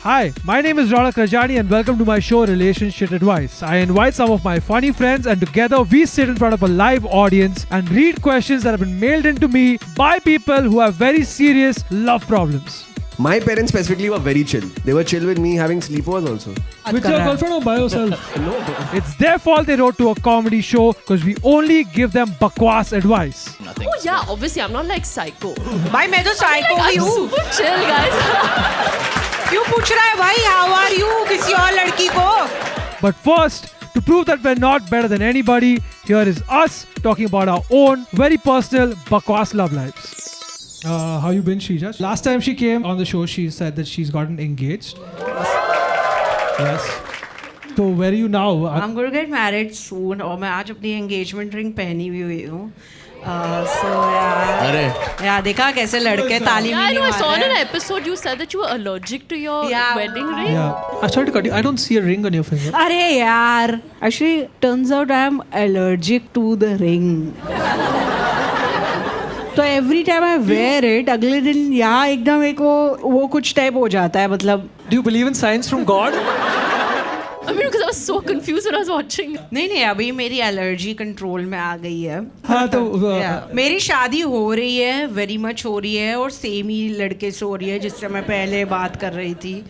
Hi, my name is Ronak Rajani and welcome to my show Relationship Advice. I invite some of my funny friends and together we sit in front of a live audience and read questions that have been mailed in to me by people who have very serious love problems. My parents specifically were very chill. They were chill with me having sleepovers also. With your girlfriend or by yourself? No. It's their fault they wrote to a comedy show because we only give them bakwas advice. Oh yeah, obviously I'm not like psycho. भाई मैं तो psycho Like, भी I'm हूँ. super chill, guys. क्यों पूछ रहा है भाई? How are you? किसी और लड़की को? But first, to prove that we're not better than anybody, here is us talking about our own very personal bakwas love lives. How you been, Shrija? Last time she came on the show, she said that she's gotten engaged. Yes. So where are you now? I'm going to get married soon और मैं आज अपनी engagement ring पहनी भी हुई हूँ. So यार देखा कैसे लड़के ताली Yeah, I नहीं know. I saw मार in रहे an हैं. episode you said that you were allergic to your Yeah. wedding ring. Yeah. Sorry to cut you. I don't see a ring on your finger. अरे यार, actually turns out I am allergic to the ring. तो every time I wear it अगले दिन यहाँ एकदम एक वो कुछ टाइप हो जाता है मतलब. Do you believe in signs from God? I mean, because I was so confused when I was watching. नहीं अभी मेरी एलर्जी कंट्रोल में आ गई है. हाँ तो मेरी शादी हो रही है, वेरी मच हो रही है और सेम ही लड़के से हो रही है जिससे मैं पहले बात कर रही थी.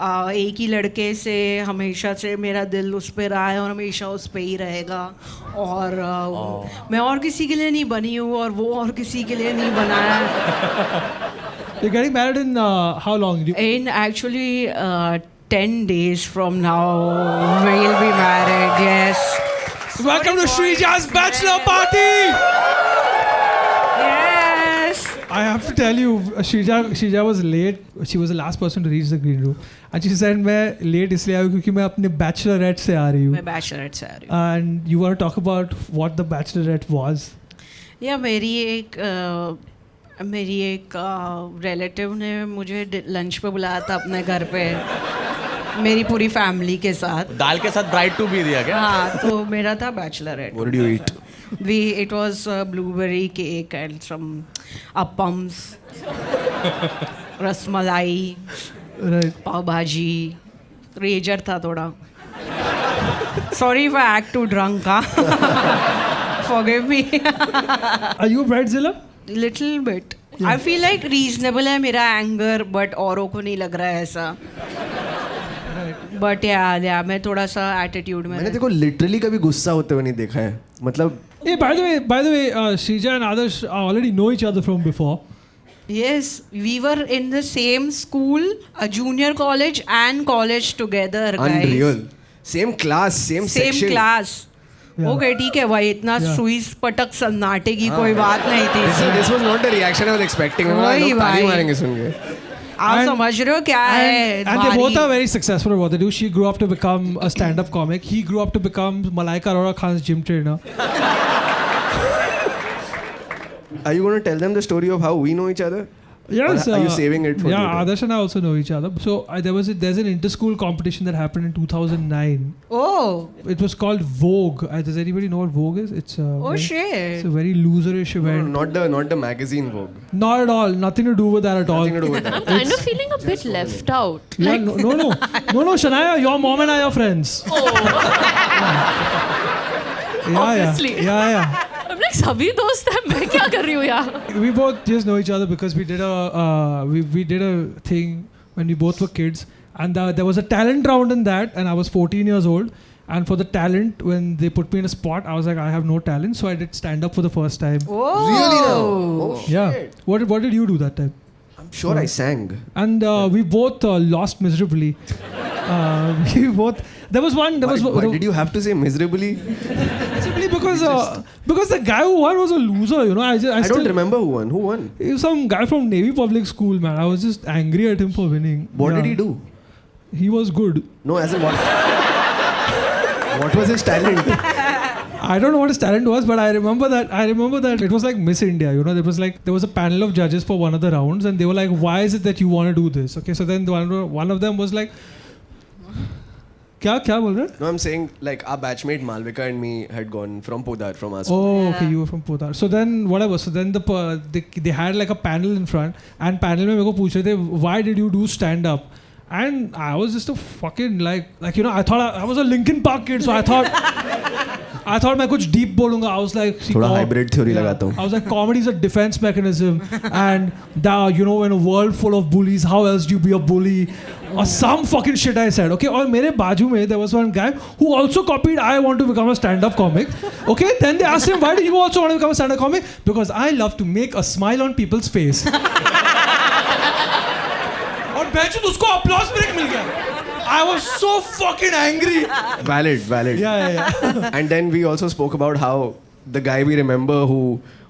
एक ही लड़के से हमेशा से मेरा दिल उस पर रहा है और हमेशा उस पर ही रहेगा और मैं और किसी के लिए नहीं बनी हूँ और वो और किसी के लिए नहीं बना है. You're getting married in how long? In actually 10 days from now we'll be married. Yes. Welcome to Srija's bachelor party. Yes. I have to tell you, Shrija was late. She was the last person to reach the green room. And she said, मैं late इसलिए आई हूँ क्योंकि मैं अपने bachelorette से आ रही हूँ. मैं bachelorette से आ रही हूँ. And you want to talk about what the bachelorette was? या मेरी एक रिलेटिव ने मुझे लंच पे बुलाया था अपने घर पे मेरी पूरी फैमिली के साथ. दाल के साथ ब्राइड टू भी दिया क्या? हाँ तो मेरा था Bachelorette. What did you eat? It was blueberry cake and some appams, rasmalai, Right. पाव भाजी. रेजर था थोड़ा. Sorry if I act too drunk. Forgive me. Are you a bridezilla? Little bit. I feel like reasonable है मेरा anger, but औरों को नहीं लग रहा है ऐसा. But yeah, मैं थोड़ा सा attitude में. मैंने देखो literally कभी गुस्सा होते हुए नहीं देखा है. मतलब Hey, by the way, Shrija and others already know each other from before. Yes, we were in the same school, a junior college and college together, guys. unreal. Same class, same section. class. Yeah. Okay, ठीक है भाई इतना Yeah. सुई पटक सन्नाटे की कोई बात नहीं थी. This was not the reaction I was expecting. मैं बोला, वही लोग ताली भाई. मारेंगे सुन के. आप And- समझ रहे हो क्या है? And they both are very successful at what they do. She grew up to become a stand-up comic. He grew up to become Malaika Arora Khan's gym trainer. Are you going to tell them the story of how we know each other? Yes. Or are you saving it for Yeah, later? Adarsh and I also know each other. So there's an inter-school competition that happened in 2009. Oh, It was called Vogue. Does anybody know what Vogue is? It's it's shit. a very loserish No, event. not the magazine Vogue. Not at all. Nothing to do with that at all. Nothing to do with that. I'm kind of feeling a bit left out. Yeah, Like, no, Shania, your mom and I are friends. Yeah, Obviously. Yeah. I'm like सभी दोस्त हैं मैं क्या कर रही हूँ यार? We both just know each other because we did a thing when we both were kids, and there was a talent round in that, and I was 14 years old. And for the talent, when they put me in a spot, I was like, I have no talent, so I did stand up for the first time. Oh. Really now? Oh, Yeah. shit. What did you do that time? I'm sure I sang. And we both lost miserably. We both. There was one. Why did you have to say miserably? Simply because the guy who won was a loser. You know, I I still don't remember who won. Who won? He was some guy from Navy Public School, man. I was just angry at him for winning. What Yeah. did he do? He was good. No, as in what? What was his talent? I don't know what his talent was, but I remember that it was like Miss India. You know, there was a panel of judges for one of the rounds, and they were like, "Why is it that you want to do this?" Okay, so then one of them was like, क्या बोल रहे? No, I'm saying like our batchmate Malvika and me had gone from Podar from us. Oh, okay, you were from Podar. So then whatever. So then they had like a panel in front, and panel में मेरे को पूछ रहे थे, why did you do stand up? And I was just a fucking like you know, I thought I was a Linkin Park kid, so I thought मैं कुछ deep बोलूँगा. I was like, थोड़ा hybrid theory लगाता हूँ. I was like, comedy is a defense mechanism, and you know, in a world full of bullies, how else do you be a bully? Or some fucking shit I said. Okay, और मेरे बाजू में there was one guy who also copied I want to become a stand-up comic. Okay, then they asked him, why do you also want to become a stand-up comic? Because I love to make a smile on people's face. और bench उसको applause break मिल गया. I was so fucking angry. Valid. Yeah. And then we also spoke about how the guy we remember who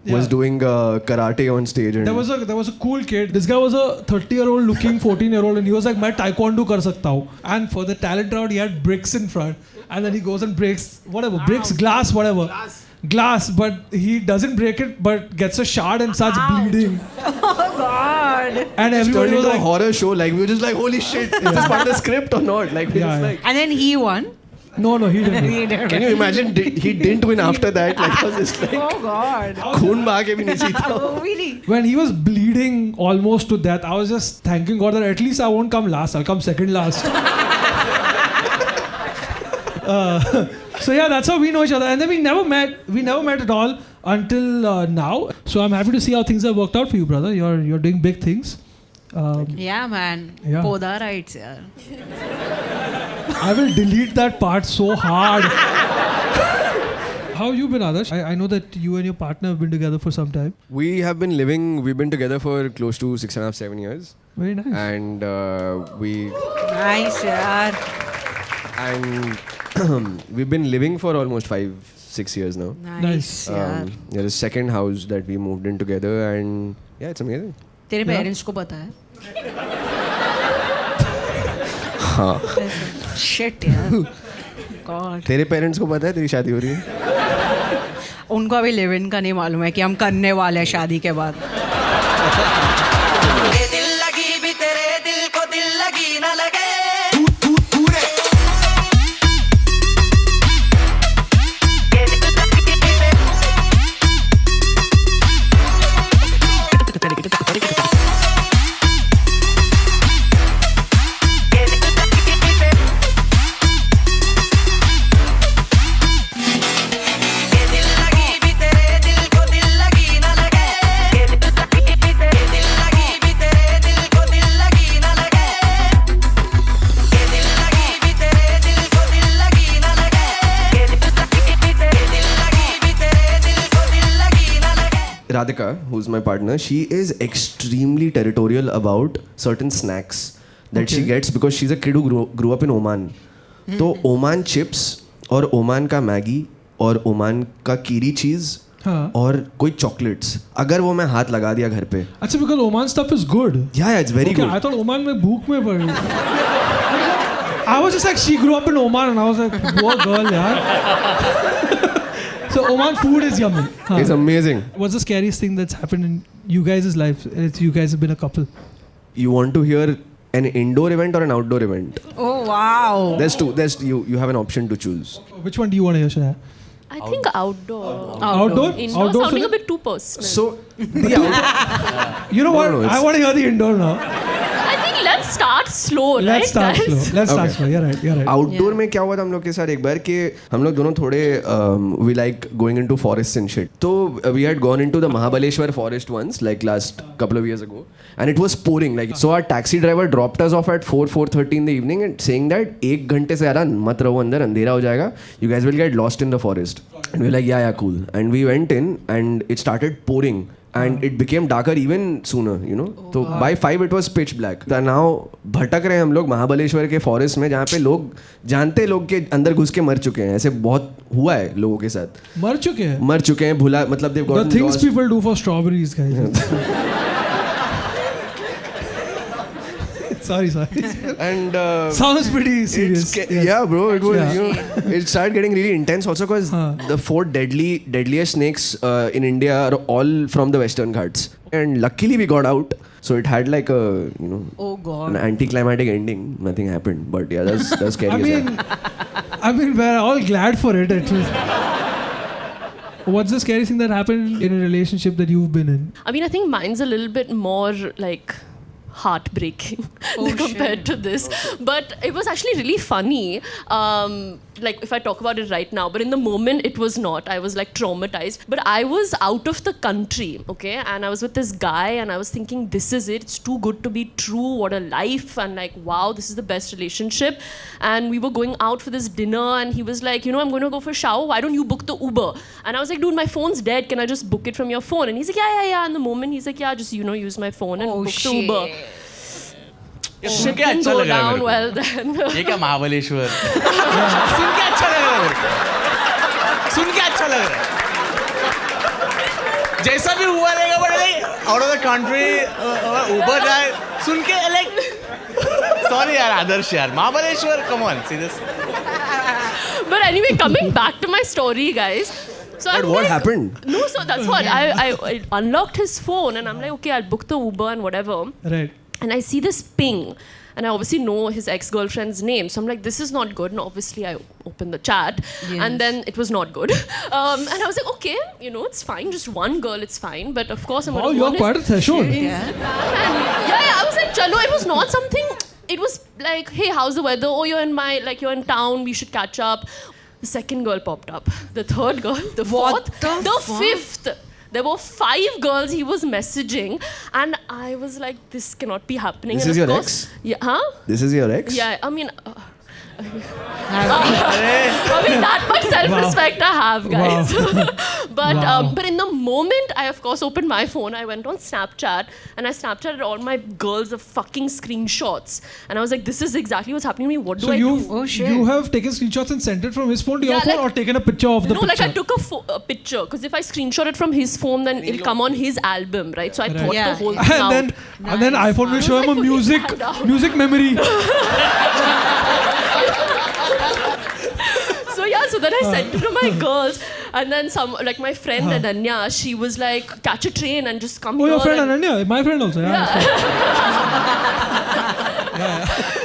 was doing karate on stage. And there was a cool kid. This guy was a 30-year-old looking 14-year-old, and he was like, मैं taekwondo कर सकता हूँ. And for the talent round, he had bricks in front, and then he goes and breaks glass, glass, but he doesn't break it, but gets a shard and starts bleeding. Oh God! And everybody was a like, horror show. Like we were just like, holy shit, is this part of the script or not? Like, we just like. And then he won. no, he didn't. Can you imagine? He didn't win after that. Like I was just like, Oh God! खून बहा के भी नहीं जीता. Oh really? When he was bleeding almost to death, I was just thanking God that at least I won't come last. I'll come second last. So yeah, that's how we know each other, and then we never met at all until now. So I'm happy to see how things have worked out for you, brother. You're doing big things. Yeah, man. Yeah. Poda rights, yeah. I will delete that part so hard. How have you been, Adarsh? I know that you and your partner have been together for some time. We've been together for close to 6.5, 7 years. Very nice. And Nice, yeah. and we've been living for almost 5-6 years now. Nice, yeah. There is a second house that we moved in together, and yeah, it's amazing. तेरे parents को पता है? हाँ. Shit, yeah. God. तेरे parents को पता है तेरी शादी हो रही है? उनको अभी लिव इन का नहीं मालूम है कि हम करने वाले हैं शादी के बाद. दिल लगी भी तेरे दिल को दिल लगी ना लगे. Radhika, who's my partner, she is extremely territorial about certain snacks that she gets because she's a kid who grew up in Oman. तो ओमान चिप्स और ओमान का मैगी और ओमान का कीरी चीज और कोई चॉकलेट्स, अगर वो मैं हाथ लगा दिया घर पे. अच्छा, because Oman stuff is good. Yeah, it's very good. I thought Oman में भूख में पड़ गई. I was just like, she grew up in Oman, and I was like, poor girl, yaar. So Oman food is yummy. It's amazing. What's the scariest thing that's happened in you guys' life? You guys have been a couple. You want to hear an indoor event or an outdoor event? Oh wow. There's two. You have an option to choose. Which one do you want to hear, Shreya? I think outdoor. Outdoor? Indoor Outdoor sounding so a bit too personal. So the outdoor. You know what? No, I want to hear the indoor now. I think let's start slow, Let's start right, guys? slow. Let's start slow. You're right. Outdoor में क्या हुआ था हम लोग के साथ एक बार कि हम लोग दोनों थोड़े we like going into forest and shit. तो we had gone into the Mahabaleshwar forest once like last couple of years ago, and it was pouring. Like so our taxi driver dropped us off at 4:30 in the evening and saying that 1 घंटे से ज़्यादा मत रहो अंदर, अंधेरा हो जाएगा, you guys will get lost in the forest. And we were like yeah cool, and we went in and it started pouring. And it became darker even sooner, you know. So by 5 it was pitch black. So now भटक रहे हैं हम लोग महाबलेश्वर के forest में, जहाँ पे लोग जानते लोग के अंदर घुस के मर चुके हैं. ऐसे बहुत हुआ है लोगों के साथ. मर चुके हैं. भुला मतलब they've gotten The things lost. people do for strawberries, guys. Sorry. And Sounds pretty serious. yeah, bro. It was Yeah. you know, it started getting really intense also because the 4 deadliest snakes in India are all from the Western Ghats, and luckily we got out. So it had like a Oh God. an anticlimactic ending. Nothing happened, but yeah, that's scary. I mean, we're all glad for it. At least. What's the scariest thing that happened in a relationship that you've been in? I mean, I think mine's a little bit more like, heartbreaking compared to this. But it was actually really funny. Like if I talk about it right now, but in the moment it was not. I was like traumatized. But I was out of the country, okay, and I was with this guy, and I was thinking, this is it. It's too good to be true. What a life! And like, wow, this is the best relationship. And we were going out for this dinner, and he was like, I'm going to go for a shower. Why don't you book the Uber? And I was like, dude, my phone's dead. Can I just book it from your phone? And he's like, yeah. And the moment he's like, yeah, just use my phone and book the Uber. सुन के Didn't अच्छा go लग रहा है down मेरे well then. को। ये क्या महाबलेश्वर सुन के अच्छा लग रहा है मेरे को सुन के अच्छा लग रहा है जैसा भी हुआ रहेगा but out of the country ऊपर जाए सुन के लाइक सॉरी यार आदर्श यार Mahabaleshwar come on seriously But anyway, coming back to my story, guys. So But I'm what like, happened? No, so that's what I unlocked his phone, and I'm like, okay, I'll book the Uber and whatever. Right. And I see this ping, and I obviously know his ex-girlfriend's name. So I'm like, this is not good. And obviously I opened the chat, and then it was not good. And I was like, okay, it's fine. Just one girl, it's fine. But of course, I'm Oh, going to you're quite a threshold. And yeah, I was like, chalo, it was not something. It was like, hey, how's the weather? Oh, you're in town. We should catch up. The second girl popped up. The third girl. The fourth. The fifth. There were 5 girls he was messaging, and I was like, this cannot be happening. This And is of your course- ex? Yeah, huh? This is your ex? Yeah, I mean, that much self-respect I have, guys. But in the moment, I of course opened my phone. I went on Snapchat, and I Snapchatted all my girls of fucking screenshots, and I was like, this is exactly what's happening to me. What do So I do? you have taken screenshots and sent it from his phone to your Yeah, phone, like- or taken a picture of the No, picture? like I took a picture, because if I screenshot it from his phone, then it'll come on his album, right? So I thought Yeah. the whole thing out. and then iPhone will show I him a was like, music forget that. music memory. So yeah, so then I sent it to my girls, and then like my friend Ananya, she was like, catch a train and just come Oh, here. your friend and- Ananya, my friend also. Yeah.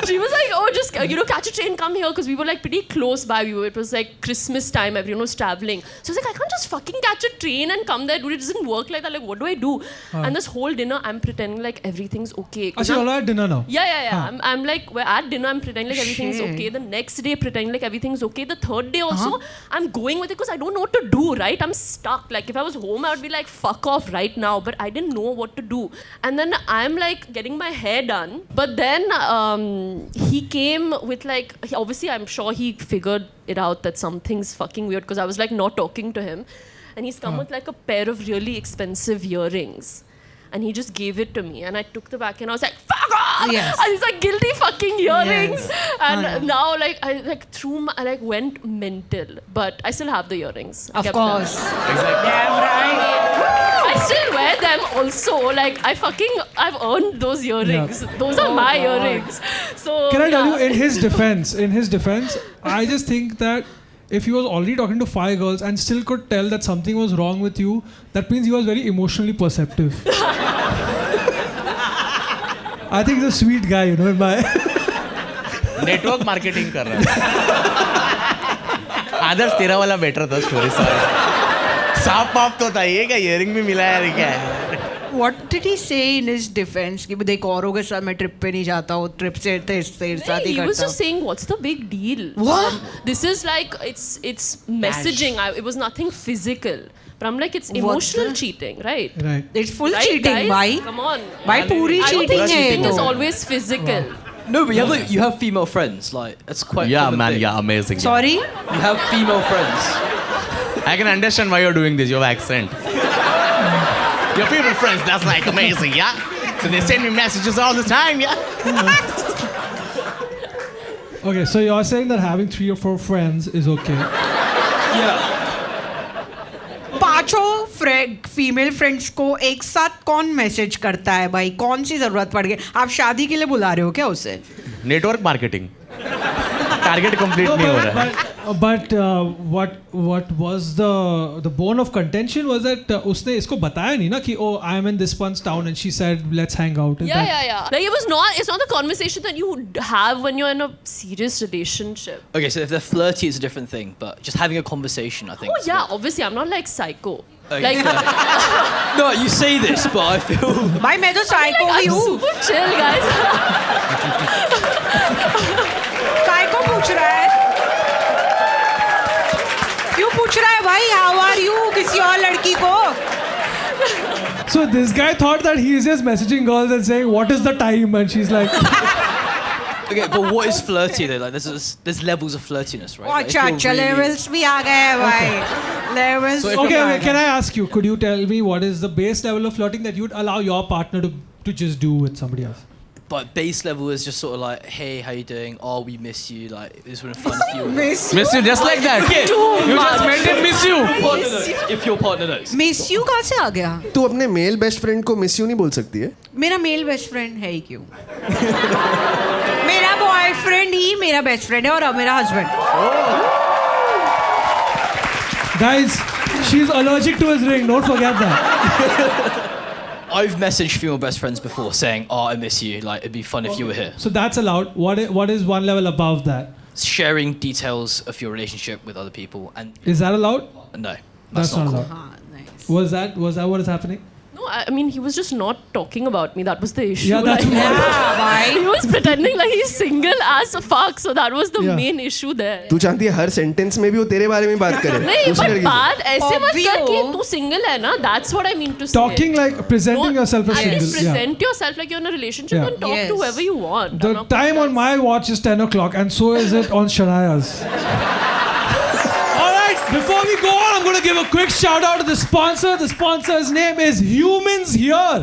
She was like, oh, just catch a train, come here, because we were like pretty close by. It was like Christmas time, everyone was traveling. So I was like, I can't just fucking catch a train and come there, dude. It doesn't work like that. Like, what do I do? And this whole dinner, I'm pretending like everything's okay. 'Cause Actually, I'm- all at dinner now. Yeah. I'm like, we're at dinner, I'm pretending like everything's okay. The next day, pretending like everything's okay. The third day also, I'm going with it because I don't know what to do, right? I'm stuck. Like, if I was home, I would be like, fuck off right now. But I didn't know what to do. And then I'm like getting my hair done. But then he came with like, obviously, I'm sure he figured it out that something's fucking weird, because I was like not talking to him. And he's come with like a pair of really expensive earrings. And he just gave it to me, and I took the back, and I was like, "Fuck off!" Yes. And he's like, "Guilty fucking earrings." Yes. And now, like, I went mental, but I still have the earrings. I Of kept them. course. Exactly. Damn right. I still wear them also. Like, I've earned those earrings. Those are my earrings. So Can I tell you, yeah. in his defense, I just think that if he was already talking to 5 girls and still could tell that something was wrong with you, that means he was very emotionally perceptive. I think he's a sweet guy, in my... network marketing कर रहा है आदर्श तेरा वाला better था story sorry साफ पाप तो था ये क्या इयरिंग भी मिला है क्या है What did he say in his defense? कि देख औरों के साथ मैं ट्रिप पे नहीं जाता हूँ, ट्रिप से तेरे साथ ही He was करता just हूँ. saying, "What's the big deal? What? This is like it's messaging. It was nothing physical." But I'm like, it's What emotional the- cheating, right? Right. It's full Right, cheating, guys? भाई. Come on. भाई पूरी I don't cheating think है cheating ये is तो. always physical. No, but you have female friends. Like it's quite. Yeah, common man, thing. yeah, amazing. Sorry? You have female friends. I can understand why you're doing this. You have accent. Your people friends, that's like amazing, yeah. So they send me messages all the time, yeah. Okay, so you're saying that having 3 or 4 friends is okay. Yeah. पांचों female friends को एक साथ कौन message करता है भाई? कौन सी जरूरत पड़ गई? आप शादी के लिए बुला रहे हो क्या उसे? नेटवर्क मार्केटिंग टारगेट कंप्लीट नहीं हो रहा है. But what was the bone of contention was that उसने इसको बताया नहीं ना कि oh I am in this one's town and she said let's hang out. Yeah. Like it's not the conversation that you have when you're in a serious relationship. Okay, so if they're flirty, it's a different thing. But just having a conversation, I think. Oh yeah, obviously I'm not like psycho. Okay. Like No, you say this, but I feel. भाई मैं तो psycho he I'm हूँ. super chill, guys. Psycho पूछ रहा है. क्यों पूछ रहा है भाई? हाउ आर यू किसी और लड़की को? So this guy thought that he is just messaging girls and saying what is the time and she's like Okay, but what is flirty though? Like, there's levels of flirtiness, right? Like, if अच्छा you're अच्छा really- levels भी आ गए हैं भाई. Levels. So if okay, can I ask you, could you tell me what is the base level of flirting that you'd allow your partner to just do with somebody else? But base level is just sort of like, hey, how you doing? Oh, we miss you. Like, this would have been fun if you were. Miss you just like that. You just meant it, miss you. If your partner knows. Miss you कहाँ से आ गया? तू अपने male best friend को miss you नहीं बोल सकती है? मेरा मेल बेस्ट फ्रेंड है ही क्यों? मेरा बॉयफ्रेंड ही मेरा बेस्ट फ्रेंड है और अब मेरा husband. Guys, she's allergic to his ring, don't forget that. I've messaged female best friends before saying, oh, I miss you. Like, it'd be fun if you were here. So that's allowed. What is one level above that? Sharing details of your relationship with other people. And Is that allowed? no, That's not cool. allowed. हाँ, nice. Was that what is happening? No, I mean he was just not talking about me. That was the issue. Yeah, that's like, what- हाँ भाई. he was pretending like he's single as fuck. So that was the Yeah. main issue there. तू चाहती है हर sentence में भी वो तेरे बारे में बात करे? नहीं, दूसरी but लड़की से? बात ऐसे मत कर Obvio. कि तू single है ना. That's what I mean to say. Talking like presenting yourself as At least single. Yeah. present yourself like you're in a relationship Yeah. and talk Yes. to whoever you want. The I'm not time on gonna- my watch is 10 o'clock and so is it on Shanaya's. Alright, before we go on, I'm going to give a quick shout out to the sponsor. The sponsor's name is Humans Here.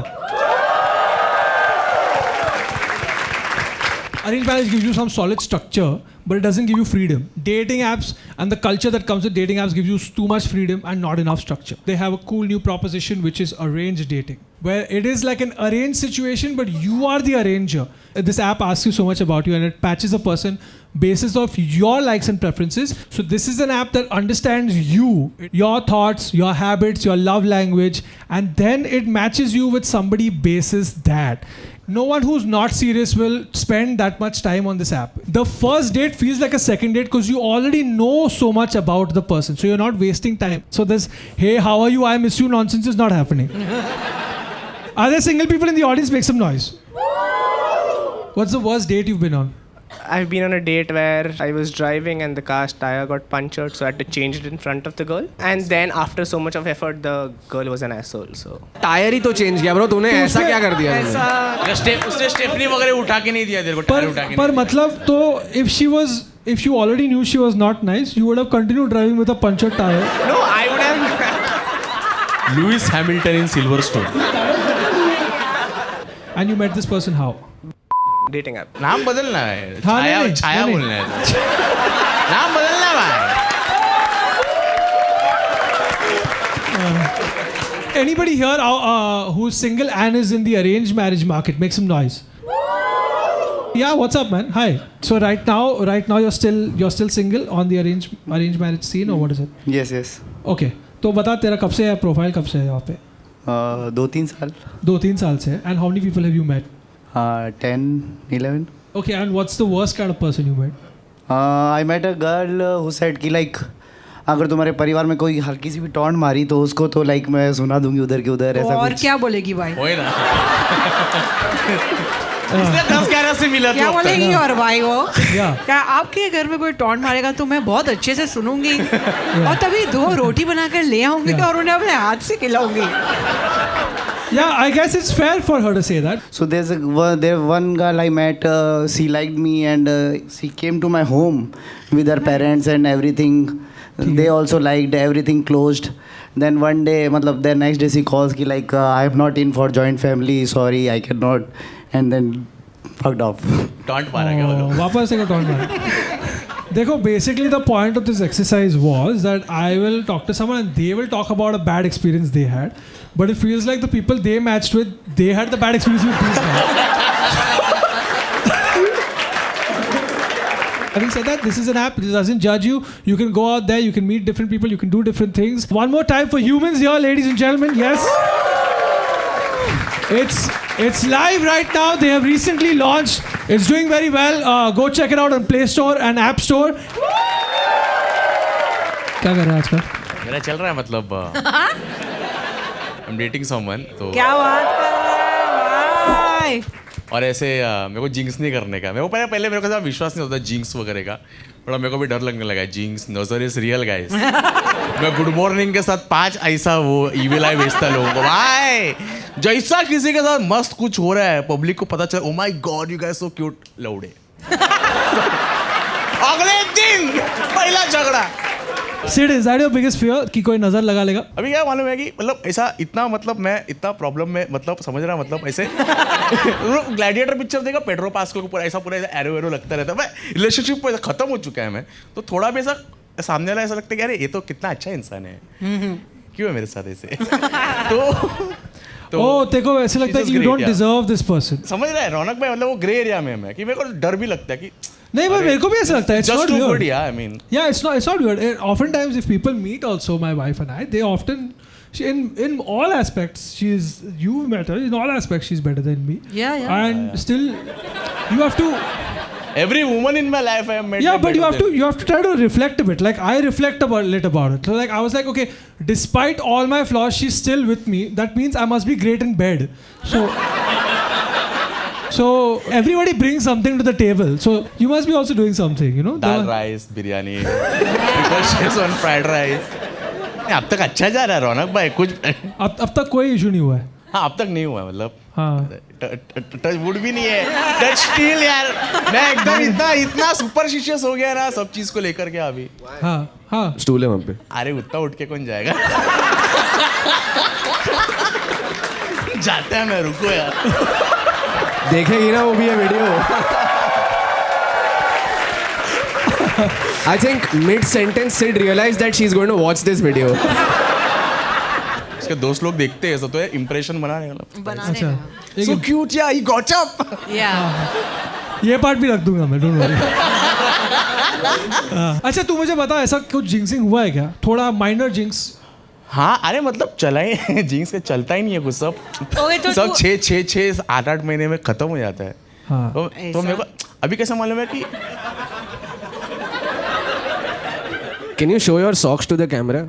Arranged marriage gives you some solid structure, but it doesn't give you freedom. Dating apps and the culture that comes with dating apps gives you too much freedom and not enough structure. They have a cool new proposition which is arranged dating, where it is like an arranged situation, but you are the arranger. This app asks you so much about you and it patches a person basis of your likes and preferences. So this is an app that understands you, your thoughts, your habits, your love language, and then it matches you with somebody basis that. No one who's not serious will spend that much time on this app. The first date feels like a second date because you already know so much about the person. So you're not wasting time. So this, hey, how are you? I miss you nonsense is not happening. Are there single people in the audience? Make some noise. What's the worst date you've been on? I've been on a date where I was driving and the car's tire got punctured, so I had to change it in front of the girl. And then after so much of effort, the girl was an asshole. So tyre ही तो change किया bro तूने. ऐसा क्या कर दिया तूने? ऐसा उसने स्टेपनी वगैरह उठा के नहीं दिया तेरे को. टायर उठा के पर नहीं दिया. मतलब तो if you already knew she was not nice, you would have continued driving with a punctured tire. no, I would have. Lewis Hamilton in Silverstone. And you met this person how? Dating app. नाम बदलना है. हाँ, छाया नहीं, छाया नहीं. बोलना है. नाम बदलना है. Anybody here who's single and is in the arranged marriage market? Make some noise. Yeah, what's up, man? Hi. So right now you're still single on the arranged marriage scene, or what is it? Yes, yes. Okay. तो बता तेरा कब से है profile कब से है यहाँ पे? 2-3 साल. 2-3 साल से. And how many people have you met? 10-11. Okay, and what's the worst kind of person you met? I met a girl who said कि like अगर तुम्हारे परिवार में कोई हल्की सी भी टॉन्ट मारी तो उसको तो like मैं सुना दूंगी उधर के उधर ऐसा और कुछ. क्या बोलेगी भाई? होए ना. इसने 10-11 से मिला क्या तो अब तक. बोलेगी और भाई वो? Yeah. क्या आपके घर में कोई टॉन्ट मारेगा तो मैं बहुत अच्छे से सुनूंगी और तभी 2 रोटी बनाकर ले आऊंगी Yeah. और उन्हें अपने हाथ से खिलाऊंगी. Yeah, I guess it's fair for her to say that. So there's one girl I met. She liked me and she came to my home with her parents and everything. They also liked everything closed. Then one day, मतलब the next day she calls कि like I am not in for joint family. Sorry, I cannot. And then fucked off. Taunt मारेगा वो लोग. वापस से taunt मार. देखो, basically the point of this exercise was that I will talk to someone and they will talk about a bad experience they had, but it feels like the people they matched with, they had the bad experience with these guys. Having said that, this is an app. This doesn't judge you. You can go out there. You can meet different people. You can do different things. One more time for humans here, ladies and gentlemen. Yes. It's live right now. They have recently launched. It's doing very well. Go check it out on Play Store and App Store. क्या कर रहा है आजकल? मेरा चल रहा है मतलब I'm dating someone तो क्या बात कर रहा है भाई? और ऐसे मेरे को जिंक्स नहीं करने का। मेरे को पहले मेरे को ऐसा विश्वास नहीं होता जिंक्स वगैरह का, बड़ा मेरे को भी डर लगने लगा है। जिंक्स नजर इज रियल गाइस। मैं गुड मॉर्निंग के साथ 5 ऐसा वो ईविल आई भेजता लोगों को, भाई जैसा किसी के साथ मस्त कुछ हो रहा है पब्लिक को पता चला, oh my God you guys so cute, लौड़े। अगले दिन पहला झगड़ा। Sid, is that your biggest fear कि कोई नजर लगा लेगा? अभी क्या मालूम है कि मतलब ऐसा इतना मतलब मैं इतना प्रॉब्लम में मतलब समझ रहा मतलब ऐसे ग्लैडिएटर पिक्चर देखा पेड्रो पास्कल को पूरा ऐसा एरो एरो लगता रहता है। मैं रिलेशनशिप खत्म हो चुका है मैं तो थोड़ा भी ऐसा सामने वाला ऐसा लगता है कि अरे ये तो कितना अच्छा इंसान है, क्यों है मेरे साथ ऐसे। तो देखो ऐसे लगता है कि you don't deserve this person. समझ रहा है रौनक भाई, मतलब वो ग्रे एरिया में मैं कि मेरे को डर भी लगता है कि नहीं भाई मेरे को भी ऐसा लगता है. It's just not too weird. good, yeah, I mean. Yeah, it's not weird. Oftentimes if people meet also my wife and I, they often in all aspects you've met her, in all aspects she's better than me. Yeah. And still you have to. Every woman in my life I have met. Yeah, but you have to try to reflect a bit. Like I reflect about it. So like I was like, okay, despite all my flaws, she's still with me. That means I must be great in bed. So everybody brings something to the table. So you must be also doing something, you know. Dal rice, biryani, pickles on fried rice. अब तक अच्छा जा रहा है रौनक भाई, कुछ अब तक कोई इशू नहीं हुआ है. हाँ अब तक नहीं हुआ है मतलब. हाँ. टच वुड भी नहीं है. टच स्टील यार. मैं एकदम इतना सुपरस्टिशियस हो गया ना सब चीज को लेकर के अभी. हाँ. स्टूल है वहाँ पे. अरे उतना उठ के कौन जाएगा. जाते हैं मैं, रुको यार. देखेगी ना वो भी है video. I think mid-sentence Sid realized that she's going to watch this video. इसके दोस्त लोग देखते हैं तो इम्प्रेशन बनाने वाला. अच्छा. So cute yeah, he got up. ये पार्ट भी रख दूंगा मैं, डोंट वरी. अच्छा तू मुझे बता ऐसा कुछ जिंक्सिंग हुआ है क्या? थोड़ा माइनर जिंक्स. हाँ अरे मतलब चला ही जिंक्स के चलता ही नहीं है कुछ सब. सब 6 8 महीने में खत्म हो जाता है. हाँ. तो मेरे को अभी कैसा मालूम है कि Can you show your socks to the camera?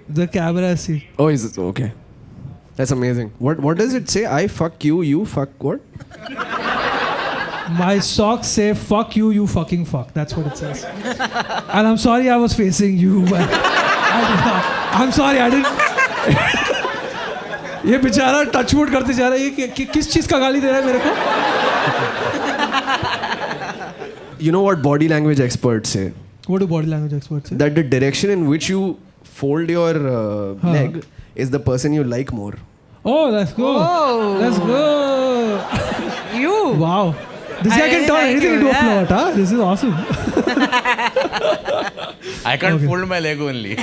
The camera see. Oh, is it okay? That's amazing. What does it say? I fuck you, you fuck what? My socks say fuck you, you fucking fuck. That's what it says. And I'm sorry I was facing you. I'm sorry I didn't. ये बेचारा touchwood करते जा रहा है. ये किस चीज का गाली दे रहा है मेरे को? You know what body language experts say? What do body language experts say? That the direction in which you fold your leg is the person you like more. Oh, let's go. Let's go. You. Wow. This guy can turn anything into a plot, huh? This is awesome. I can't fold my leg only.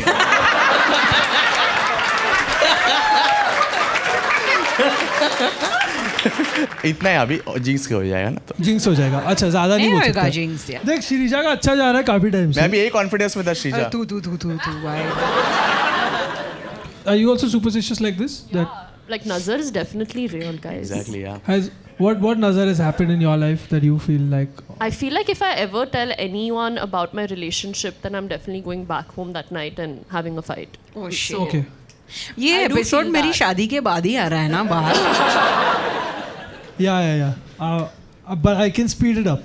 इतना है अभी jinx के हो जाएगा ना तो. Jinx हो जाएगा. अच्छा ज्यादा नहीं हो सकता. जिंक्स यार. देख श्रीजा का अच्छा जा रहा है काफी टाइम से. मैं भी यही कॉन्फिडेंस में था श्रीजा. तू भाई. Are you also superstitious like this? That Like nazar is definitely real, guys. Exactly, yeah. has what nazar has happened in your life that you feel like? I feel like if I ever tell anyone about my relationship, then I'm definitely going back home that night and having a fight. Oh shit. Okay. ये I do episode feel मेरी that. शादी के बाद ही आ रहा है ना बाहर. Yeah. But I can speed it up.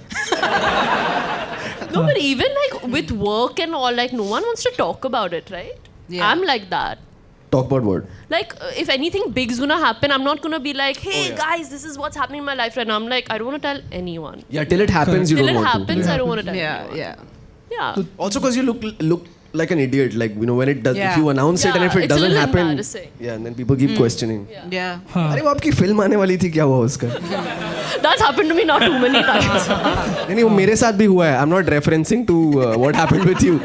No, but even like with work and all, like no one wants to talk about it, right? Yeah. I'm like that. Talk about what? Like if anything big's gonna happen, I'm not gonna be like, hey guys, this is what's happening in my life right now. I'm like, I don't want to tell anyone. Yeah, till it happens, you Till don't it want happens, to. I don't want to tell. Yeah. Yeah. Also, because you look like an idiot. Like you know when it does, Yeah. if you announce it and if it it's a doesn't little happen, embarrassing. yeah, and then people keep questioning. Yeah. अरे वो आपकी film आने वाली थी क्या हुआ उसका? That's happened to me not too many times. नहीं वो मेरे साथ भी हुआ है. I'm not referencing to what happened with you.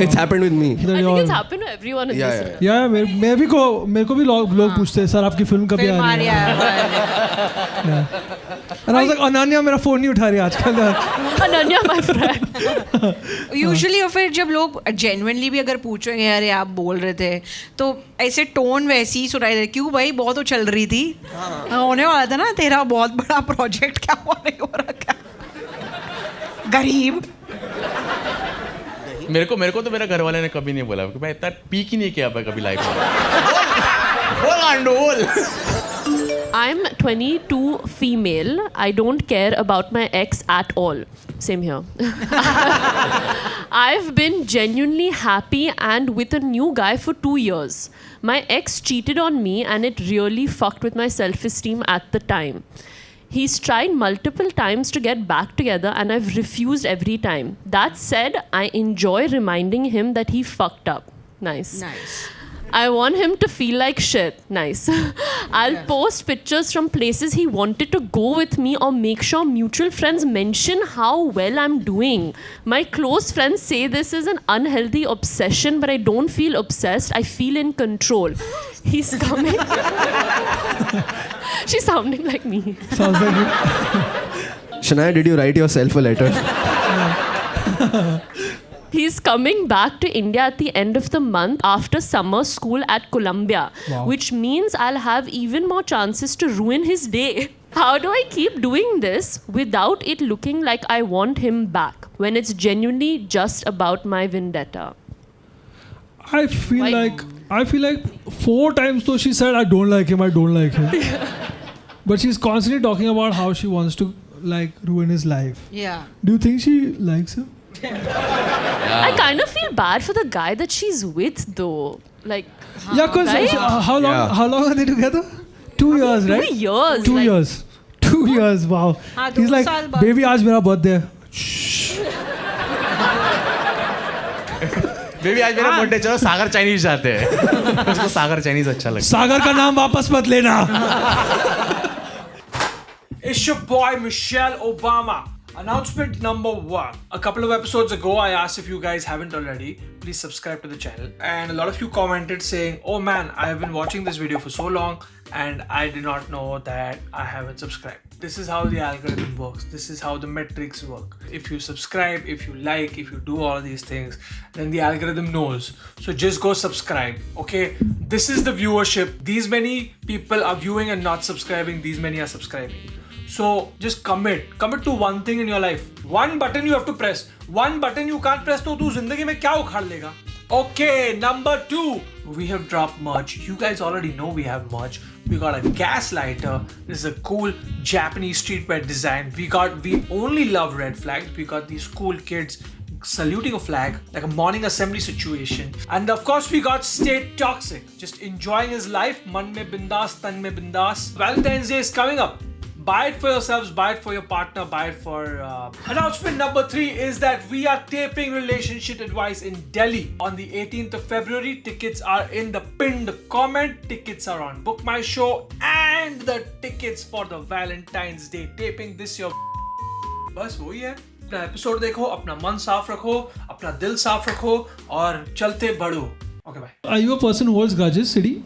It's happened with me. I think it's happened to everyone in Yeah, this yeah. industry. Yeah, मेरे को भी लोग पूछते हैं सर आपकी फिल्म कभी आ रही है? And I was like, Ananya मेरा phone नहीं उठा रही आजकल. Ananya, my friend. यूजुअली और फिर जब लोग जेन्युइनली भी अगर पूछेंगे अरे आप बोल रहे थे तो ऐसे टोन वैसी ही सुनाई दे, क्यों भाई बहुत उछल रही थी, होने वाला था ना तेरा बहुत बड़ा प्रोजेक्ट, क्या हुआ नहीं हो रहा क्या गरीब. मेरे को तो मेरे घर वाले ने कभी नहीं बोला कि मैं इतना पीक ही नहीं किया कभी लाइफ में. बोल आंडो बोल. I'm 22 female. I don't care about my ex at all. Same here. I've been genuinely happy and with a new guy for 2 years. My ex cheated on me and it really fucked with my self-esteem at the time. He's tried multiple times to get back together and I've refused every time. That said, I enjoy reminding him that he fucked up. Nice. I want him to feel like shit. Nice. I'll post pictures from places he wanted to go with me or make sure mutual friends mention how well I'm doing. My close friends say this is an unhealthy obsession, but I don't feel obsessed. I feel in control. He's coming. She's sounding like me. Sounds like you. Shania, did you write yourself a letter? He's coming back to India at the end of the month after summer school at Columbia, which means I'll have even more chances to ruin his day. How do I keep doing this without it looking like I want him back when it's genuinely just about my vendetta? I feel like 4 times though she said I don't like him. But she's constantly talking about how she wants to like ruin his life. Yeah. Do you think she likes him? I kind of feel bad for the guy that she's with though. Like, Yeah, because right? how long are they together? 2 years, right? 2 years. 2 like, years. 2 years, wow. हाँ, He's 2 like, साल बाद. baby, आज मेरा birthday है. Baby आज मेरा birthday, चलो सागर Chinese जाते हैं. उसको सागर चाइनीज अच्छा लगता है. सागर का नाम वापस मत लेना. It's your boy Michelle Obama. Announcement number 1. A couple of episodes ago, I asked if you guys haven't already, please subscribe to the channel. And a lot of you commented saying, oh man, I have been watching this video for so long and I did not know that I haven't subscribed. This is how the algorithm works. This is how the metrics work. If you subscribe, if you like, if you do all these things, then the algorithm knows. So just go subscribe, okay? This is the viewership. These many people are viewing and not subscribing. These many are subscribing. So just commit to one thing in your life. One button you have to press. One button you can't press तो तू जिंदगी में क्या उखाड़ लेगा? Okay, number 2. We have dropped merch. You guys already know we have merch. We got a gas lighter. This is a cool Japanese streetwear design. We only love red flags. We got these cool kids saluting a flag like a morning assembly situation. And of course we got Stay Toxic. Just enjoying his life. Man mein bindas, tan mein bindas. Valentine's Day is coming up. Buy it for yourselves, buy it for your partner, buy it for... Announcement number 3 is that we are taping Relationship Advice in Delhi on the 18th of February. Tickets are in the pinned comment. Tickets are on Book My Show. And the tickets for the Valentine's Day taping this year. बस वही है. अपना episode देखो, अपना मन साफ रखो, अपना दिल साफ रखो और चलते बढ़ो. Okay, bye. Are you a person who holds grudges, Siddhi?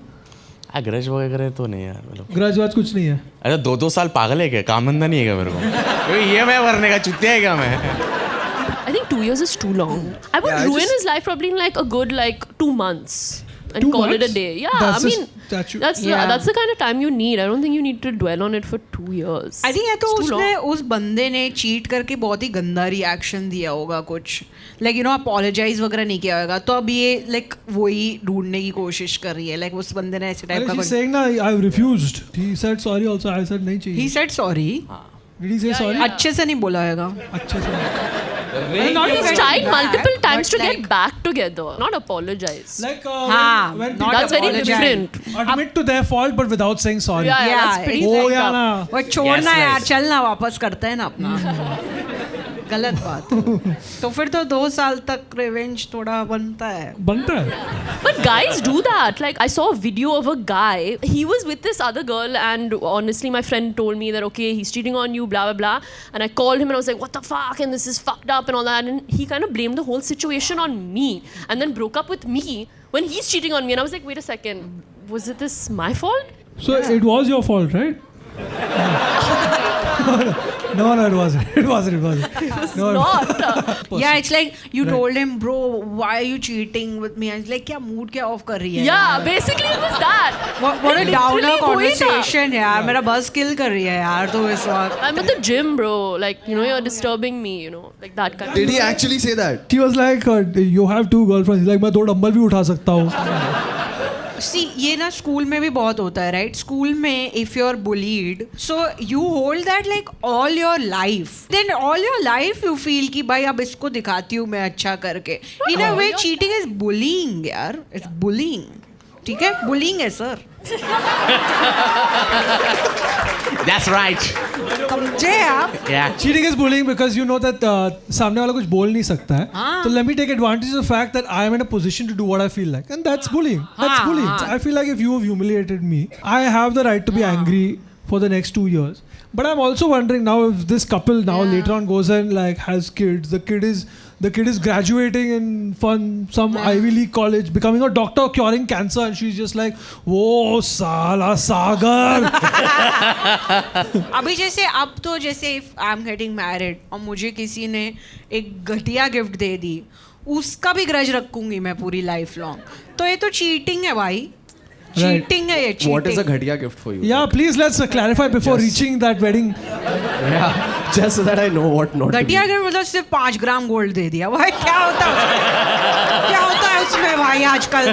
Grudge वगैरह तो नहीं यार. मतलब ग्रज वाज कुछ नहीं है. अरे 2 साल पागल है क्या? काम धंधा नहीं है क्या मेरे को? ये मैं भरने का चुतिया है क्या मैं? I think 2 years is too long. I would ruin his life probably in like a good 2 months and 2 call it a months? day. Yeah, That's I mean that's the kind of time you need. I don't think you need to dwell on it for 2 years. I think तो It's too उसने long. उस बंदे ने cheat करके बहुत ही गंदा reaction दिया होगा कुछ, लाइक अपोलोजाइज वगैरह नहीं किया होगा, तो अब ये वही ढूंढने की कोशिश कर रही है, उस बंदे ने ऐसे टाइप का She's saying ना I refused. He said sorry also. I said नहीं चाहिए. He said sorry. Did he say sorry? अच्छे से नहीं बोला होगा. अच्छे से. He's tried multiple but times to like- get back together, not apologize. Like हाँ, when not That's very apologize. different. admit to their fault but without saying sorry. Yeah, Yeah, that's pretty Oh fucked yeah up. ना. वो छोड़ना Yes, यार, nice. चलना वापस करते हैं ना अपना. गलत बात. तो फिर तो 2 साल तक रिवेंज थोड़ा बनता है. बनता है. But guys do that. Like I saw a video of a guy. He was with this other girl, and honestly, my friend told me that okay, he's cheating on you, blah blah blah. And I called him and I was like, what the fuck? And this is fucked up and all that. And he kind of blamed the whole situation on me, and then broke up with me when he's cheating on me. And I was like, wait a second, was it this my fault? So it was your fault, right? No, it wasn't. It wasn't. No, Not. Yeah, it's like you told him, bro, why are you cheating with me? And it's like, क्या mood क्या off कर रही है? Yeah, basically it was that. What a downer Literally conversation यार. मेरा buzz kill कर रही है यार तो इस वक्त. I'm at the gym, bro. Like, you know, you're disturbing me, you know, like that kind Did of. he actually say that? She was like, you have 2 girlfriends. He's like, मैं 2 dumbbell भी उठा सकता हूँ. See, ये ना school में भी बहुत होता है, right? स्कूल में if you're bullied, so you hold that like all your life. Then all your life you feel कि भाई अब इसको दिखाती हूँ मैं अच्छा करके. In a way, cheating is bullying यार. It's bullying. ठीक है? Bullying है sir. That's right. समझे आप? Yeah. Cheating is bullying because you know that सामने वाला कुछ बोल नहीं सकता है. So let me take advantage of the fact that I am in a position to do what I feel like, and that's bullying. That's bullying. I feel like if you have humiliated me, I have the right to be angry for the next 2 years. But I'm also wondering now if this couple now later on goes and like has kids. The kid is graduating in some Ivy League college, becoming a doctor, curing cancer, and she's just like, "Whoa, Sala Sagar." अभी जैसे अब तो जैसे if I'm getting married और मुझे किसी ने एक घटिया गिफ्ट दे दी, उसका भी ग्रज रखूंगी मैं पूरी लाइफ लॉन्ग. तो ये तो चीटिंग है भाई. चीटिंग है ये. cheating. What is a ghatiya gift for you? Yeah, please let's clarify before reaching that wedding. Yeah, just so that I know what not to घटिया do. गिफ्ट मतलब सिर्फ 5 ग्राम गोल्ड दे दिया भाई. क्या होता है क्या होता है उसमें भाई आजकल.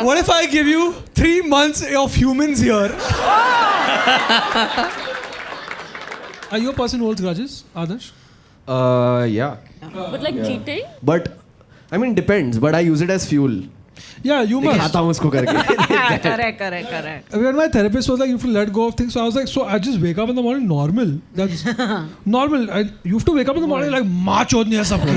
What if I give you 3 months of humans here? Are you a person who holds grudges, Adarsh? Yeah. But like cheating? But, I mean, depends. But I use it as fuel. Yeah, you must. खाता हूँ उसको करके. correct. When my therapist was like, you have to let go of things, so I was like, so I just wake up in the morning normal. That's normal. You have to wake up in the morning like, माँ चोदनी है सबकी.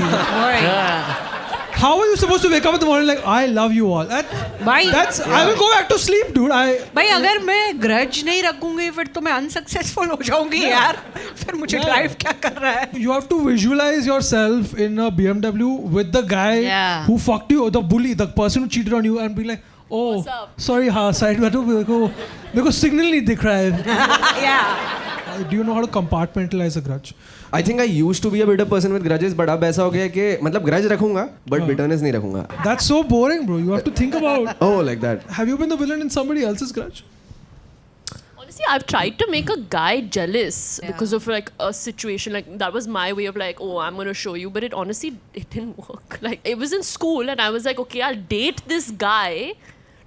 How are you supposed to wake up in the morning like, I love you all? भाई I will go back to sleep, dude. भाई अगर मैं grudge नहीं रखूंगी फिर तो मैं अनसक्सेसफुल हो जाऊंगी यार. फिर मुझे ड्राइव क्या कर रहा है. You have to visualize yourself in a BMW with the guy who fucked you, the bully, the person who cheated on you, and be like, oh, sorry, हाँ side में तो मेरे को signal नहीं दिख रहा है. Yeah. Do you know how to compartmentalize a grudge? I think I used to be a bitter person with grudges, but अब ऐसा हो गया कि मतलब grudge रखूंगा, but bitterness नहीं रखूंगा. That's so boring, bro. You have to think about. Oh, like that. Have you been the villain in somebody else's grudge? Honestly, I've tried to make a guy jealous because of like a situation. Like that was my way of like, oh, I'm gonna show you. But it didn't work. Like it was in school, and I was like, okay, I'll date this guy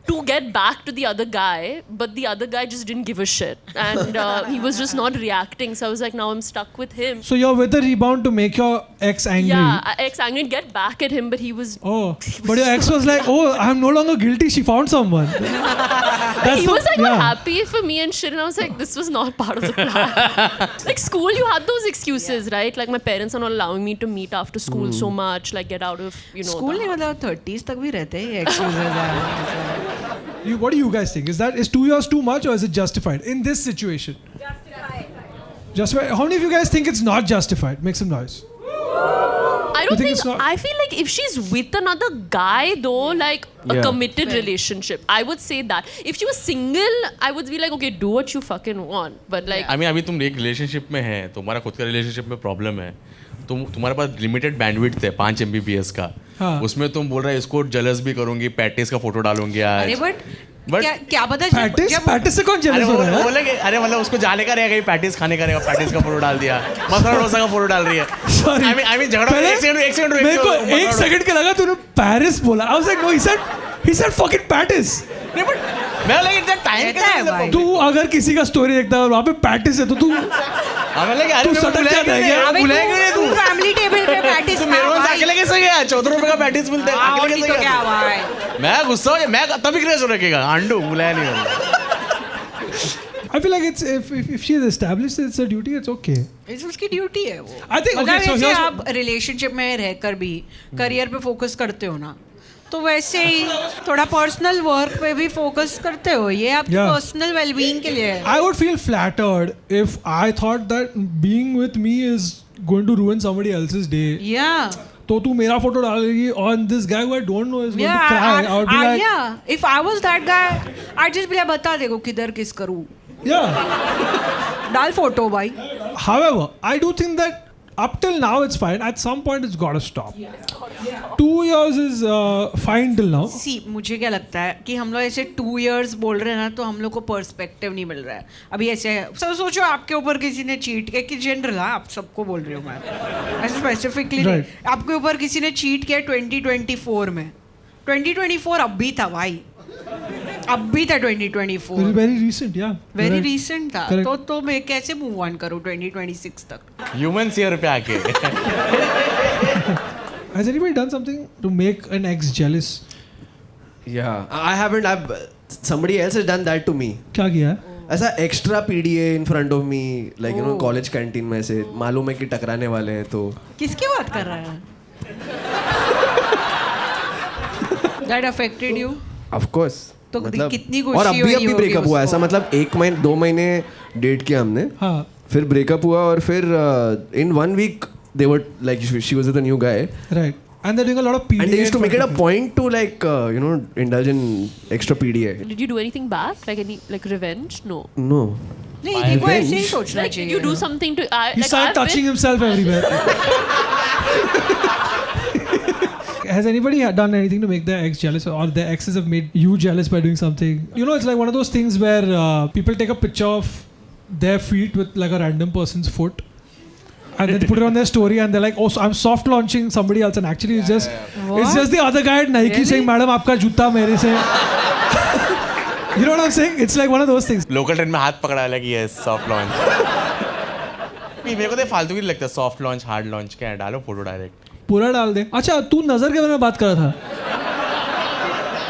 to get back to the other guy, but the other guy just didn't give a shit, and he was just not reacting. So I was like, now I'm stuck with him. So you're with a rebound to make your ex angry. Yeah, ex angry, get back at him, but he was. Oh, but your ex was like, oh, I'm no longer guilty. She found someone. He was like not happy for me and shit, and I was like, this was not part of the plan. Like school, you had those excuses, right? Like my parents are not allowing me to meet after school so much. Like get out of School नहीं मतलब 30s तक भी रहते हैं excuses. What do you guys think? Is 2 years too much or is it justified in this situation? Justified. How many of you guys think it's not justified? Make some noise. I don't think I feel like if she's with another guy though, like a committed relationship, I would say that. If she was single, I would be like, okay, do what you fucking want. But like, I mean, अभी तुम एक relationship में है, तुम्हारा खुद का relationship में problem है, तुम्हारे पास लिमिटेड बैंडविड्थ है 5 MBPS का. उसमें तुम बोल रहे हो इसको जेलस भी करूंगी, पैटिस का फोटो डालूंगी आज. अरे बट क्या पता पैटिस से कौन जेलस हो रहा है? बोले अरे मतलब उसको जाने का रहेगा, पैटिस खाने का रहेगा, पैटिस का फोटो डाल दिया, मसाला डोसा का फोटो डाल रही है. I mean झगड़ा. एक सेकंड के लगा तूने पेरिस बोला. I was like, no, he said fucking patties. नहीं बट मैं लगा इतना टाइम क्या है. तू अगर किसी का स्टोरी देखता है और वहाँ पे पैटिस है तो तू सटक जाता है. बुलाएंगे तू फैमिली टेबल पे पैटिस तू मेरे पास अकेले कैसे गया? 14 रुपए का पैटिस मिलता है, अकेले कैसे गया? मैं गुस्सा हो, मैं तभी क्रेज हो रखेगा. आंडू बुलाया नहीं मैंने. I feel like it's if she is established, it's a duty. It's okay. It's उसकी ड्यूटी है वो. I think okay. So जैसे आप रिलेशनशिप में रहकर भी करियर पे फोकस करते हो ना, तो वैसे ही थोड़ा पर्सनल वर्क पे भी फोकस करते हो. ये आपकी पर्सनल वेलबीइंग के लिए है. I would feel flattered if I thought that being with me is going to ruin somebody else's day. Yeah. तो तू मेरा फोटो डालेगी on this guy who I don't know is going to cry. I would be like, yeah. If I was that guy, I'd just be like, बता देखो किधर किस करूँ. Yeah. डाल फोटो भाई. However, I do think that up till now it's fine. At some point it's got to stop. 2 years is fine till now. सी मुझे क्या लगता है कि हम लोग ऐसे 2 years बोल रहे हैं ना, तो हम लोग को पर्सपेक्टिव नहीं मिल रहा है अभी। ऐसे सब सोचो आपके ऊपर किसी ने चीट किया, कि जनरल, हाँ आप सबको बोल रही हूँ मैं, ऐसे स्पेसिफिकली Right. आपके ऊपर किसी ने चीट किया 2024 में। 2024 अब भी था भाई, अब भी था 2024, Very recent, yeah. Very Right. Recent था। Correct. तो मैं कैसे मूव ऑन करूँ 2026 तक? ह्यूमन ईयर पे आके Has anybody done something to make an ex jealous? Yeah, I haven't. Somebody else has done that to me. क्या किया है? ऐसा extra PDA in front of me, like you know, college canteen में से मालूम है कि टकराने वाले हैं तो। किसकी बात कर रहा है? That affected you? Of course. तो मतलब कितनी और खुशी अभी हुई अभी होगी ब्रेकअप हुआ, उसको? ऐसा मतलब 2 महीने डेट किया हमने, हाँ. फिर ब्रेकअप हुआ और फिर in 1 week they were like she was with a new guy Right. And they're doing a lot of PDA. and they used to in make it a front of point to like you know, indulge in extra PDA. Did you do anything back? Like any like revenge? No. No. नहीं, देखो ऐसे ही सोचना Like did चाहिए। you do something to? you. He Like started I've touching been, himself everywhere. Has anybody done anything to make their ex jealous, or their exes have made you jealous by doing something? You know, it's like one of those things where people take a picture of their feet with like a random person's foot, and then they put it on their story, and they're like, "Oh, so I'm soft launching somebody else," and actually it's just the other guy at Nike saying, "Madam, आपका जूता मेरे से." You know what I'm saying? It's like one of those things. Local train में हाथ पकड़ा है कि yes soft launch. मेरे को तो फालतू की लगता है सॉफ्ट लॉन्च हार्ड लॉन्च, क्या है, डालो फोटो डायरेक्ट। पूरा डाल दे। अच्छा, तू नजर के बारे में बात कर रहा था।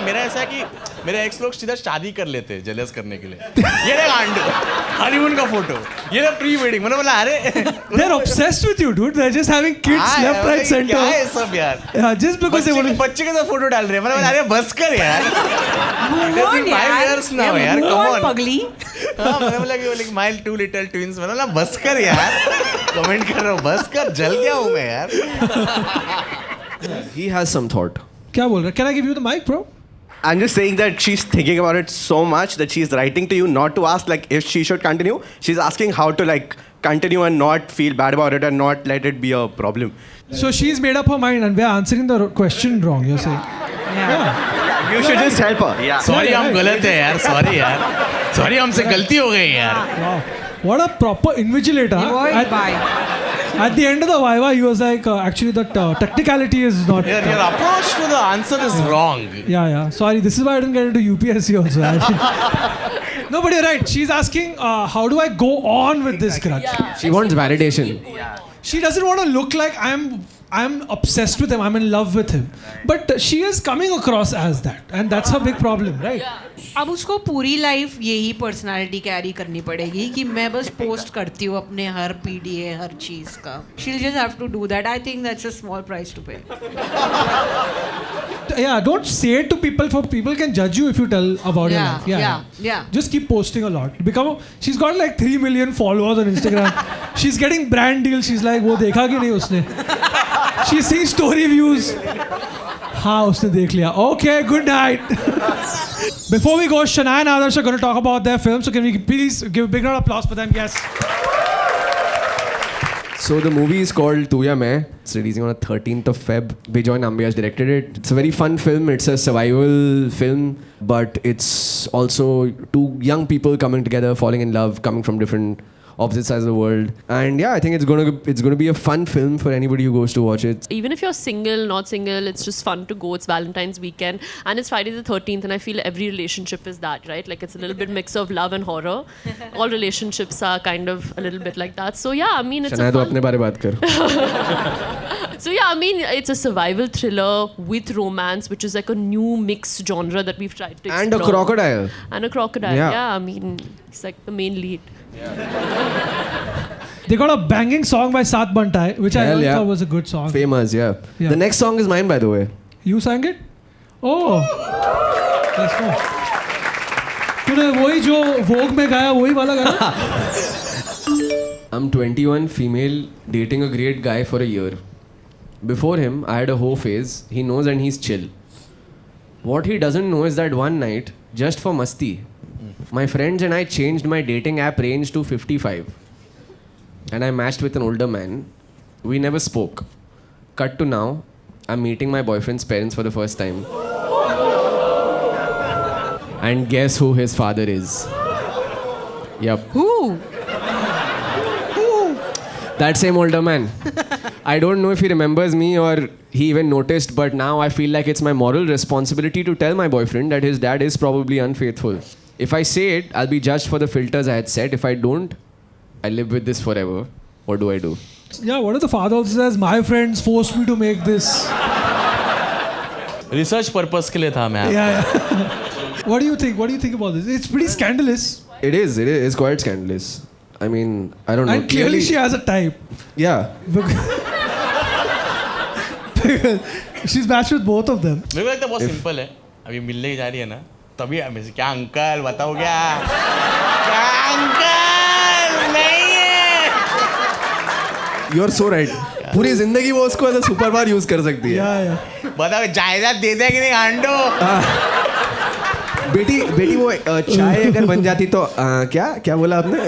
मेरा ऐसा है कि मेरे एक्स लोग सीधा शादी कर लेते हैं जेलस करने के लिए। ये रे गांड हनीमून का फोटो, ये रे प्री वेडिंग। मैंने बोला अरे They're obsessed with you, dude. They're just having kids left, right, center. क्या है सब यार? Yeah, just because they want to. बच्चे के साथ फोटो डाल रहे हैं। मैंने बोला अरे बस कर यार। Move on यार, now यार, move come on on. पगली। हाँ, मैंने बोला कि like my 2 little twins। मैंने बोला बस कर यार, कमेंट कर रहा हूँ बस कर, जल गया हूँ मैं यार। He has some thought. क्या बोल रहा है? Can I give you the mic, bro? I'm just saying that she's thinking about it so much that she's writing to you not to ask like if she should continue. She's asking how to like continue and not feel bad about it and not let it be a problem. So she's made up her mind, and we're answering the question wrong. You're saying? Yeah. You should just help her. Yeah. Sorry हम गलत है यार, sorry यार, sorry हमसे गलती हो गई यार। Wow. What a proper invigilator. Huh? Avoid by. At the end of the Viva, he was like, actually, that technicality is not. Your approach to the answer is wrong. Yeah. Sorry, this is why I didn't get into UPSC also. No, but you're right. She's asking, how do I go on with this grudge? She wants validation. She doesn't want to look like I'm obsessed with him, I'm in love with him. But she is coming across as that. And that's her big problem, right? अब उसको पूरी life यही personality carry करनी पड़ेगी कि मैं बस post करती हूँ अपने हर PDA हर चीज़ का। She'll just have to do that. I think that's a small price to pay. Yeah, don't say it to people, for people can judge you if you tell about your life. Yeah. Just keep posting a lot. She's got like 3 million followers on Instagram. She's getting brand deals. She's like, वो देखा कि नहीं उसने? She's seeing story views. हाँ, उसने देख लिया. Okay, good night. Before we go, Shania and Adarsh are going to talk about their film. So can we please give a big round of applause for them? Yes. So the movie is called Tu Ya Main. It's releasing on the 13th of Feb. Bijoy Nambiar has directed it. It's a very fun film. It's a survival film, but it's also 2 young people coming together, falling in love, coming from different opposite sides of the world. And yeah, I think it's going to be a fun film for anybody who goes to watch it. even if you're single, not single, it's just fun to go. It's Valentine's weekend and it's Friday the 13th, and I feel every relationship is that, right? Like it's a little bit mix of love and horror. All relationships are kind of a little bit like that. So yeah, I mean, it's Shania, a तो fun... अपने बारे बात कर. So yeah, I mean, it's a survival thriller with romance, which is like a new mixed genre that we've tried to explore. And a crocodile. And a crocodile. Yeah. Yeah, I mean, it's like the main lead. They got a banging song by Saath Bantai, which I Hell yeah. thought was a good song. Famous, yeah. Yeah. The next song is mine, by the way. You sang it? Oh. Let's go. तूने वही जो Vogue में गाया वही वाला गाना? I'm 21, female, dating a great guy for a year. Before him, I had a hoe phase. He knows and he's chill. What he doesn't know is that one night, just for masti, my friends and I changed my dating app range to 55. and I matched with an older man. We never spoke. Cut to now, I'm meeting my boyfriend's parents for the first time. And guess who his father is? Yep. Who? That same older man. I don't know if he remembers me or he even noticed, but now I feel like it's my moral responsibility to tell my boyfriend that his dad is probably unfaithful. If I say it, I'll be judged for the filters I had set. If I don't, I live with this forever. What do I do? Yeah, what if the father also says, my friends forced me to make this? Research purpose के लिए था मैं. Yeah. What do you think? What do you think about this? It's pretty scandalous. It is quite scandalous. I mean, I don't know. And clearly she has a type. Yeah. Because she's matched with both of them. मेरे को लगता है बहुत simple है. अभी मिलने ही जा रही है ना, तभी हमें से क्या अंकल बताओ क्या अंकल नहीं है. You're so right. पूरी जिंदगी वो उसको ऐसा सुपर पावर यूज कर सकती है. Yeah. बताओ जायदाद दे दे कि नहीं आंडो. बेटी वो चाय अगर बन जाती तो क्या बोला आपने?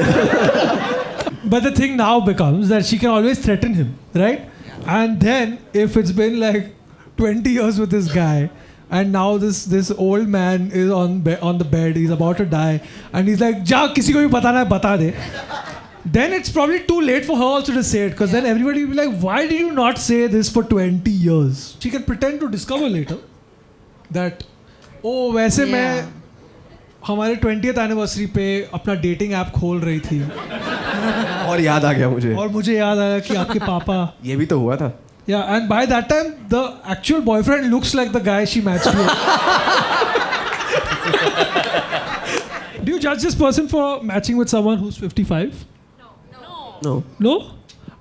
But the thing now becomes that she can always threaten him, right? And then if it's been like 20 years with this guy, and now this old man is on the bed, he's about to die, and he's like, "Ja, किसी को भी बताना है बता दे." Then it's probably too late for her also to say it, because then everybody will be like, "Why did you not say this for 20 years?" She can pretend to discover later that, "Oh, वैसे मैं हमारे 20th anniversary पे अपना dating app खोल रही थी और याद आ गया मुझे और मुझे याद आया कि आपके पापा." ये भी तो हुआ था. Yeah, and by that time the actual boyfriend looks like the guy she matched with. Do you judge this person for matching with someone who's 55? No?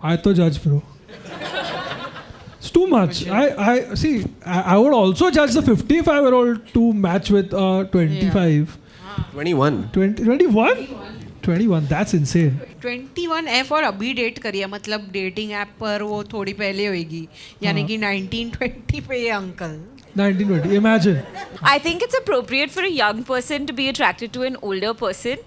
I to judge, bro. It's too much. I see. I would also judge the 55-year-old to match with 25. 21. 21? 21. That's insane. 21F और अभी date करिए, मतलब dating app पर वो थोड़ी पहले होगी, यानी कि 1920 पे ये uncle. 1920. Imagine. I think it's appropriate for a young person to be attracted to an older person,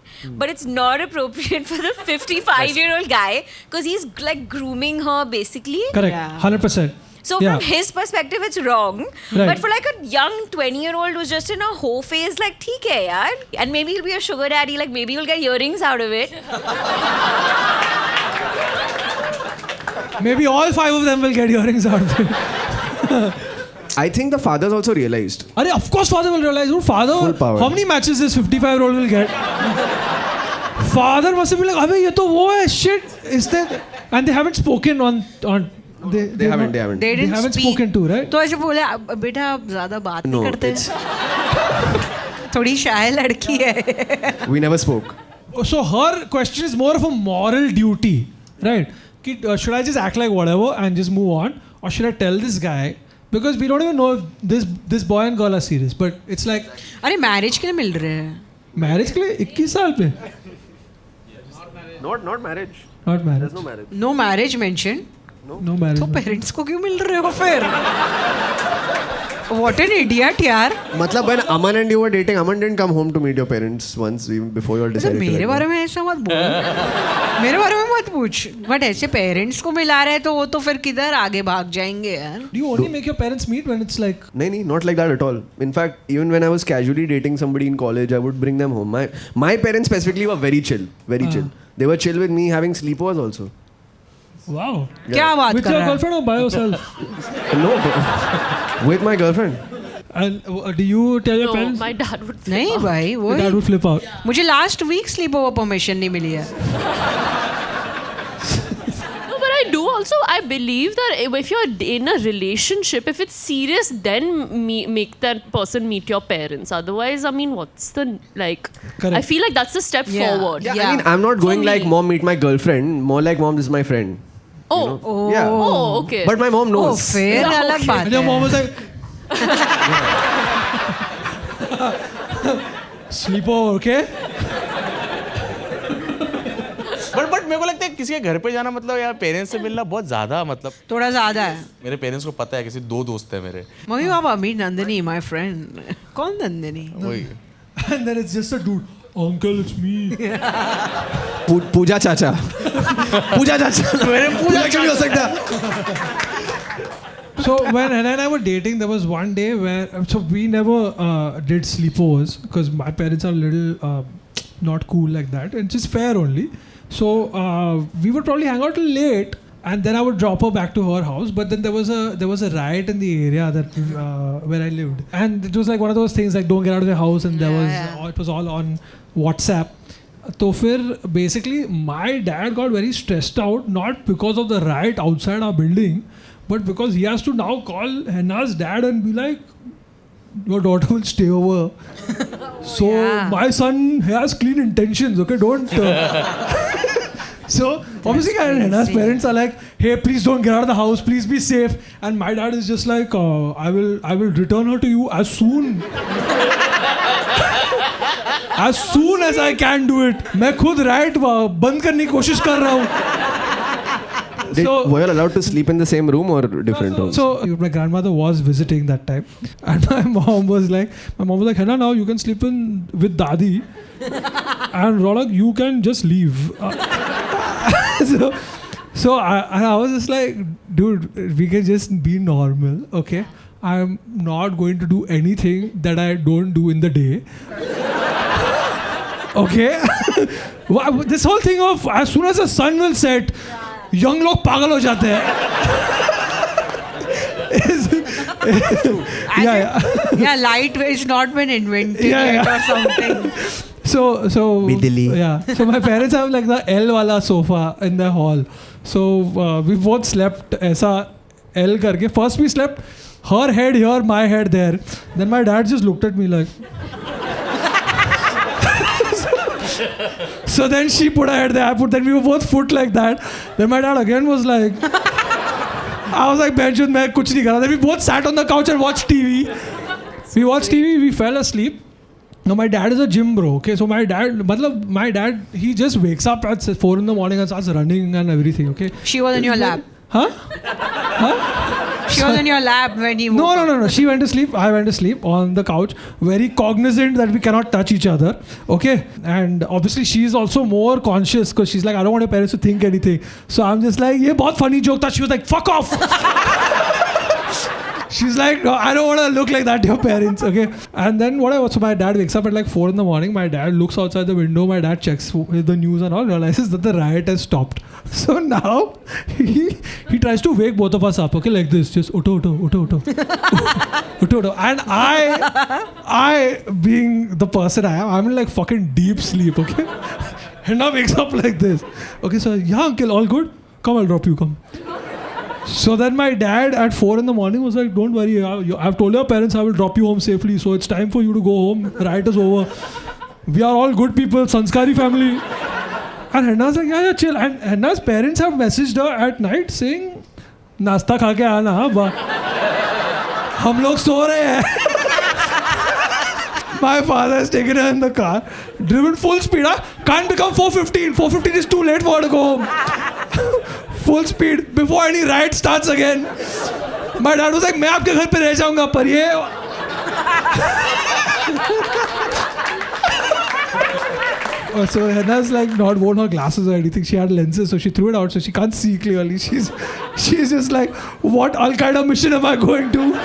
but it's not appropriate for the 55-year-old guy because he's like grooming her basically. Correct. Yeah. 100%. So from his perspective, it's wrong. Right. But for like a young 20-year-old who's just in a hoe phase, like, theek hai yaar. And maybe he'll be a sugar daddy, like maybe he'll get earrings out of it. Maybe all 5 of them will get earrings out of it. I think the fathers also realized. Arey, of course father will realize. Oh, father, Full power. how many matches this 55-year-old will get? Father must have been like, "Abey, ye to wo hai, shit." Is that? And they haven't spoken on They haven't. They didn't haven't speak. spoken to, right? तो ऐसे बोले, बेटा आप ज़्यादा बात No, नहीं करते. थोड़ी शाय लड़की है. We never spoke. So her question is more of a moral duty, right? Should I just act like whatever and just move on, or should I tell this guy? Because we don't even know if this boy and girl are serious. But it's like, अरे marriage के लिए मिल रहे हैं. marriage के लिए 21 साल पे. Not marriage. Not marriage. There's no marriage. No marriage mentioned. No marriage. तो पेरेंट्स को क्यों मिल रहे हो फिर? What an idiot यार. मतलब when Aman and you were dating, Aman didn't come home to meet your parents once even before you all decided to मेरे बारे में ऐसा मत बोल. मेरे बारे में मत पूछ. बट ऐसे पेरेंट्स को मिला रहे तो वो तो फिर किधर आगे भाग जाएंगे यार. Do you only make your parents meet when it's like? नहीं, not like that at all. In fact, even when I was casually dating somebody in college, I would bring them home. My parents specifically were very chill, very chill. They were chill with me having sleepovers also. Wow. क्या बात With कर your रहा है? girlfriend or by yourself? No, with my girlfriend. And do you tell your No, parents? my dad would flip नहीं out. भाई Your वो dad would flip out. मुझे last week sleepover permission नहीं मिली है. No, but I do also. I believe that if you're in a relationship, if it's serious, then make that person meet your parents. Otherwise, I mean, what's the like? Correct. I feel like that's a step Yeah. forward. I mean, I'm not going like, "Mom, meet my girlfriend." More like, "Mom, this is my friend." Oh, Yeah. oh, okay. But my mom O knows. फिर अलग बात And your mom है. was like, sleepover, okay? But मेरे को लगता है किसी के घर पे जाना मतलब यार पेरेंट्स से मिलना बहुत ज्यादा मतलब. थोड़ा ज्यादा है. मेरे पेरेंट्स को पता है किसी 2 दोस्त है मेरे. Mummy papa meet Nandini my friend. कौन नंदिनी? वही. And then it's just a dude. Uncle, it's me. Pooja Chacha. पूजा चाचा मेरे पूजा क्यों नहीं हो सकता? So when Hannah and I were dating, there was one day where we never did sleepovers because my parents are a little not cool like that, and just fair only. So we would probably hang out till late, and then I would drop her back to her house. But then there was a riot in the area that where I lived, and it was like one of those things like don't get out of the house, and it was all on WhatsApp. So फिर basically my dad got very stressed out, not because of the riot outside our building, but because he has to now call Hannah's dad and be like, your daughter will stay over. So my son has clean intentions, okay? Don't. So obviously Hannah's parents are like, hey, please don't get out of the house, please be safe. And my dad is just like, I will return her to you as soon as I can do it. मैं खुद riot बंद करने की कोशिश कर रहा हूँ. Were you allowed to sleep in the same room or different rooms? So my grandmother was visiting that time, and my mom was like, Hannah, now you can sleep with Dadi, and Ronak, you can just leave. So I was just like, dude, we can just be normal, okay? I'm not going to do anything that I don't do in the day. Okay? This whole thing of as soon as the sun will set, young लोग पागल हो जाते हैं. Yeah, light is not been invented yet or something. So So my parents have like the L wala sofa in the hall. So we both slept ऐसा L करके. First we slept her head here, my head there. Then my dad just looked at me like. So then she put her head there, then we were both foot like that. Then my dad again was like, I was like, Benjut, मैं कुछ नहीं कर रहा. Then we both sat on the couch and watched TV. We watched TV, we fell asleep. Now my dad is a gym bro, okay? So my dad, he just wakes up at 4 in the morning and starts running and everything, okay? She was in your lap. Huh? She was in your lap when you woke up. No. She went to sleep. I went to sleep on the couch, very cognizant that we cannot touch each other. Okay? And obviously she's also more conscious because she's like, I don't want your parents to think anything. So I'm just like, yeah, बहुत funny joke था. She was like, fuck off. She's like, no, I don't want to look like that to your parents, okay? And then so my dad wakes up at like 4 in the morning. My dad looks outside the window. My dad checks the news and all, realizes that the riot has stopped. So now he tries to wake both of us up, okay, like this, just uto. And I being the person I am, I'm in like fucking deep sleep, okay? And now wakes up like this. Okay, so yeah, uncle, all good? Come, I'll drop you, come. So then my dad at 4 in the morning was like, don't worry, I've told your parents I will drop you home safely, so it's time for you to go home. Riot is over. We are all good people, Sanskari family. And Hannah's like, yeah, chill. And Hannah's parents have messaged her at night saying, नाश्ता खा के आना, हम लोग सो रहे हैं. My father has taken her in the car, driven full speed. Can't become 4:15. 4:15 is too late for her to go home. Full speed before any riot starts again. My dad was like, मैं आपके घर पे रह जाऊंगा, पर ये. So Hannah's like not worn her glasses or anything. She had lenses, so she threw it out, so she can't see clearly. She's just like, what Al Qaeda mission am I going to?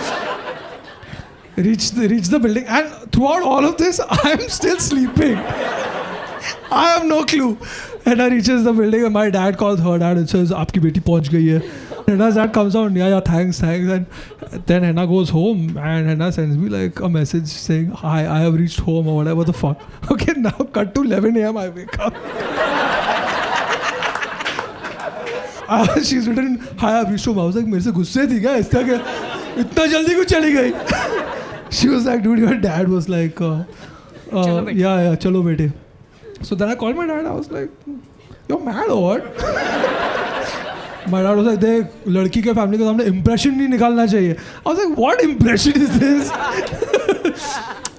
Reach the building, and throughout all of this, I'm still sleeping. I have no clue. Hannah reaches the building, and my dad calls her dad and says, "Aapki beti pahunch gayi hai." Hannah's dad comes out, yeah, thanks. And then Hannah goes home, and Hannah sends me like a message saying, "Hi, I have reached home," or whatever the fuck. Okay, now cut to 11 a.m. I wake up. She's written, "Hi, I have reached home." I was like, मेरे से गुस्से थी क्या? इसका क्या? इतना जल्दी क्यों चली गई? She was like, dude, your dad was like, yeah, chalo bete. So then I called my dad. I was like, you're mad or what? My dad was like, देख लड़की के family के सामने impression नहीं निकालना चाहिए. I was like, what impression is this?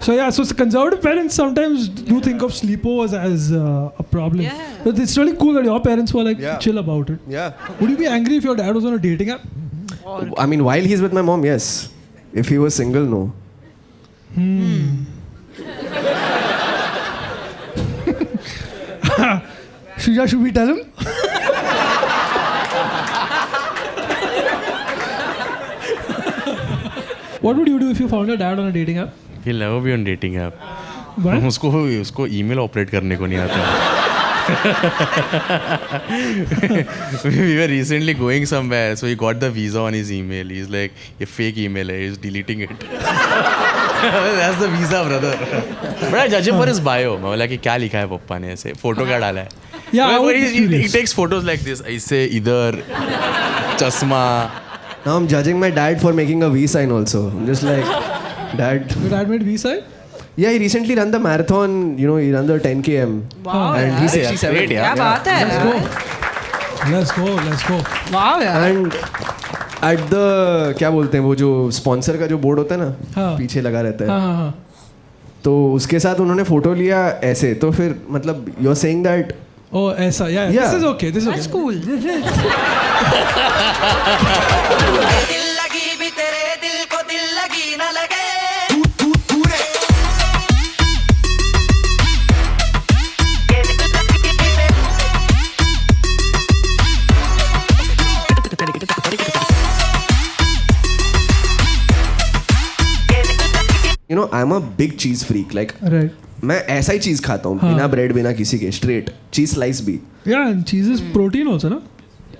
So yeah, so conservative parents sometimes do think of sleepovers as a problem. Yeah. But it's really cool that your parents were like chill about it. Yeah. Would you be angry if your dad was on a dating app? I mean, while he's with my mom, yes. If he was single, no. Shrija, should we tell him? What would you do if you found your dad on a dating app? He'll never be on dating app. What? उसको email operate करने को नहीं आता. We were recently going somewhere, so he got the visa on his email. He's like, a fake email hai, he's deleting it. That's the visa, brother. But I judge him for his bio. मैं बोला कि क्या लिखा है पप्पा ने ऐसे photo क्या डाला है. Yeah, I would be he curious. takes photos like this. ऐसे इधर चश्मा. Now I'm judging my dad for making a V sign also. I'm just like, Dad. Your dad made V sign? Yeah, he recently ran the marathon. You know, he ran the 10 km. Wow, And he's 67. Great, क्या बात है Let's go. वाह यार And at the क्या बोलते हैं वो जो स्पॉन्सर का जो बोर्ड होता है ना हाँ. पीछे लगा रहता है हाँ. तो उसके साथ उन्होंने फोटो लिया ऐसे तो फिर मतलब you are saying that Oh, ऐसा. Yeah. Yeah. This is okay. That's cool. दिल लगी भी तेरे दिल को दिल लगी न लगे you know I am a big चीज फ्रीक लाइक Right. मैं ऐसा ही चीज खाता हूँ हाँ. बिना ब्रेड बिना किसी के स्ट्रेट चीज स्लाइस भी Yeah, and cheese is protein also, ना?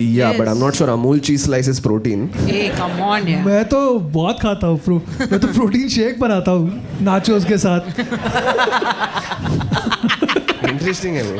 या but I am not sure Amul cheese slice is protein Hey, come on यार मैं तो बहुत खाता हूँ मैं तो प्रोटीन शेक बनाता हूँ नाचोस के साथ. इंटरेस्टिंग है वो